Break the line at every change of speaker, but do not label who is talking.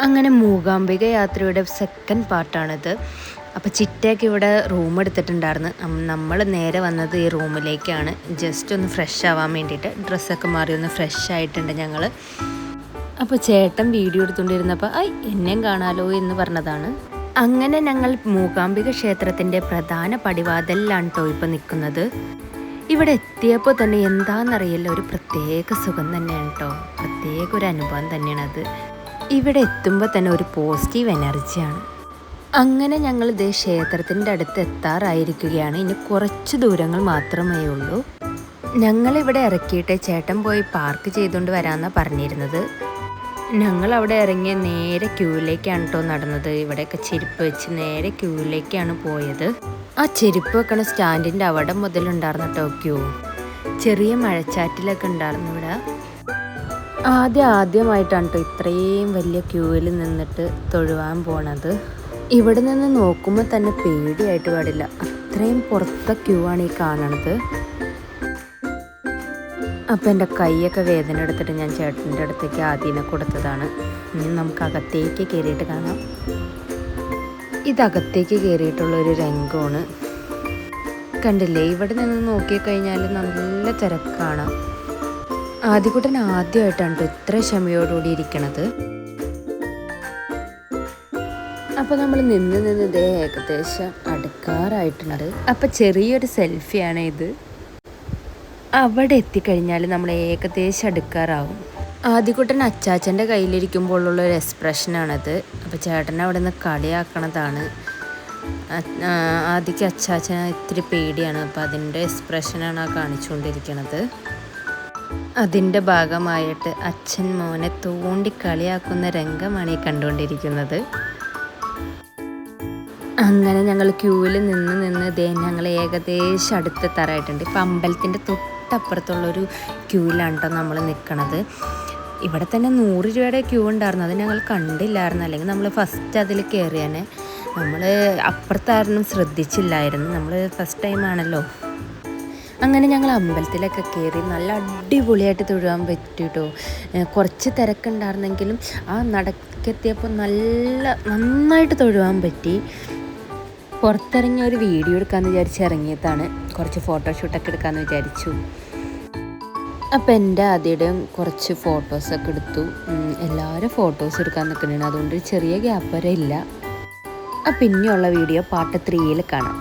അങ്ങനെ മൂകാംബിക യാത്രയുടെ സെക്കൻഡ് പാർട്ടാണിത്. അപ്പോൾ ചിറ്റയൊക്കെ ഇവിടെ റൂം എടുത്തിട്ടുണ്ടായിരുന്നു. നമ്മൾ നേരെ വന്നത് ഈ റൂമിലേക്കാണ്. ജസ്റ്റ് ഒന്ന് ഫ്രഷ് ആവാൻ വേണ്ടിയിട്ട് ഡ്രസ്സൊക്കെ മാറി ഒന്ന് ഫ്രഷ് ആയിട്ടുണ്ട് ഞങ്ങൾ. അപ്പോൾ ചേട്ടൻ വീഡിയോ എടുത്തുകൊണ്ടിരുന്നപ്പോൾ എന്നെയും കാണാലോ എന്ന് പറഞ്ഞതാണ്. അങ്ങനെ ഞങ്ങൾ മൂകാംബിക ക്ഷേത്രത്തിൻ്റെ പ്രധാന പടിവാതിലാണ് കേട്ടോ ഇപ്പോൾ നിൽക്കുന്നത്. ഇവിടെ എത്തിയപ്പോൾ തന്നെ എന്താണെന്നറിയില്ല, ഒരു പ്രത്യേക സുഖം തന്നെയാണ് കേട്ടോ, പ്രത്യേക ഒരു അനുഭവം തന്നെയാണത്. ഇവിടെ എത്തുമ്പോൾ തന്നെ ഒരു പോസിറ്റീവ് എനർജിയാണ്. അങ്ങനെ ഞങ്ങൾ ഇതേ ക്ഷേത്രത്തിൻ്റെ അടുത്ത് എത്താറായിരിക്കുകയാണ്. ഇനി കുറച്ച് ദൂരങ്ങൾ മാത്രമേ ഉള്ളൂ. ഞങ്ങളിവിടെ ഇറക്കിയിട്ട് ചേട്ടൻ പോയി പാർക്ക് ചെയ്തുകൊണ്ട് വരാമെന്നാണ് പറഞ്ഞിരുന്നത്. ഞങ്ങൾ അവിടെ ഇറങ്ങിയ നേരെ ക്യൂവിലേക്കാണ് കേട്ടോ നടന്നത്. ഇവിടെയൊക്കെ ചെരുപ്പ് വെച്ച് നേരെ ക്യൂവിലേക്കാണ് പോയത്. ആ ചെരുപ്പ് വെക്കണ സ്റ്റാൻഡിൻ്റെ അവിടെ മുതലുണ്ടായിരുന്നു കേട്ടോ ക്യൂ. ചെറിയ മഴച്ചാറ്റിലൊക്കെ ഉണ്ടായിരുന്നു ഇവിടെ. ആദ്യമായിട്ടാണ് കേട്ടോ ഇത്രയും വലിയ ക്യൂവിൽ നിന്നിട്ട് തൊഴുവാൻ പോണത്. ഇവിടെ നിന്ന് നോക്കുമ്പോൾ തന്നെ പേടിയായിട്ട് പാടില്ല, അത്രയും പുറത്തെ ക്യൂ ആണ് ഈ കാണണത്. അപ്പോൾ എൻ്റെ കൈയൊക്കെ വേദന എടുത്തിട്ട് ഞാൻ ചേട്ടൻ്റെ അടുത്തേക്ക് ആദ്യമേ കൊടുത്തതാണ്. ഇനി നമുക്ക് അകത്തേക്ക് കയറിയിട്ട് കാണാം. ഇതകത്തേക്ക് കയറിയിട്ടുള്ളൊരു രംഗമാണ്. കണ്ടില്ലേ, ഇവിടെ നിന്ന് നോക്കിക്കഴിഞ്ഞാൽ നല്ല തിരക്കാണ്. ആദ്യകൂട്ടൻ ആദ്യമായിട്ടാണ് ഇത്ര ക്ഷമയോടുകൂടി ഇരിക്കണത്. അപ്പോൾ നമ്മൾ നിന്ന് ഇതേ ഏകദേശം അടുക്കാറായിട്ടുണ്ട്. അപ്പോൾ ചെറിയൊരു സെൽഫിയാണ് ഇത്. അവിടെ എത്തിക്കഴിഞ്ഞാൽ നമ്മൾ ഏകദേശം അടുക്കാറാവും. ആദ്യകൂട്ടൻ അച്ചാച്ചൻ്റെ കയ്യിലിരിക്കുമ്പോഴുള്ളൊരു എക്സ്പ്രഷനാണത്. അപ്പോൾ ചേട്ടൻ അവിടെ നിന്ന് കളിയാക്കണതാണ്. ആദ്യക്ക് അച്ചാച്ചന് ഇത്തിരി പേടിയാണ്. അപ്പോൾ അതിൻ്റെ എക്സ്പ്രഷനാണ് ആ കാണിച്ചുകൊണ്ടിരിക്കുന്നത്. അതിൻ്റെ ഭാഗമായിട്ട് അച്ഛൻ മോനെ തോണ്ടി കളിയാക്കുന്ന രംഗമാണ് ഈ കണ്ടുകൊണ്ടിരിക്കുന്നത്. അങ്ങനെ ഞങ്ങൾ ക്യൂവിൽ നിന്ന് ഞങ്ങൾ ഏകദേശം അടുത്തെത്താറായിട്ടുണ്ട്. ഇപ്പം അമ്പലത്തിൻ്റെ തൊട്ടപ്പുറത്തുള്ളൊരു ക്യൂവിലാണ് കേട്ടോ നമ്മൾ നിൽക്കണത്. ഇവിടെ തന്നെ 100 രൂപയുടെ ക്യൂ ഉണ്ടായിരുന്നു. അത് ഞങ്ങൾ കണ്ടില്ലായിരുന്നു, അല്ലെങ്കിൽ നമ്മൾ ഫസ്റ്റ് അതിൽ കയറിയാനെ. നമ്മൾ അപ്പുറത്തായിരുന്നു ശ്രദ്ധിച്ചില്ലായിരുന്നു, നമ്മൾ ഫസ്റ്റ് ടൈമാണല്ലോ. അങ്ങനെ ഞങ്ങൾ അമ്പലത്തിലൊക്കെ കയറി നല്ല അടിപൊളിയായിട്ട് തൊഴുവാൻ പറ്റിട്ടോ. കുറച്ച് തിരക്കുണ്ടായിരുന്നെങ്കിലും ആ നടക്കെത്തിയപ്പോൾ നന്നായിട്ട് തൊഴുവാൻ പറ്റി. പുറത്തിറങ്ങിയ ഒരു വീഡിയോ എടുക്കാമെന്ന് വിചാരിച്ച് ഇറങ്ങിയതാണ്. കുറച്ച് ഫോട്ടോഷൂട്ടൊക്കെ എടുക്കാമെന്ന് വിചാരിച്ചു. അപ്പോൾ എൻ്റെ ആദ്യയുടെയും കുറച്ച് ഫോട്ടോസൊക്കെ എടുത്തു. എല്ലാവരും ഫോട്ടോസ് എടുക്കാൻ നിൽക്കുന്നുണ്ട്, അതുകൊണ്ട് ചെറിയ ഗ്യാപ്പ് വരെ ഇല്ല. അപ്പം ഇനിയുള്ള വീഡിയോ പാർട്ട് 3 കാണാം.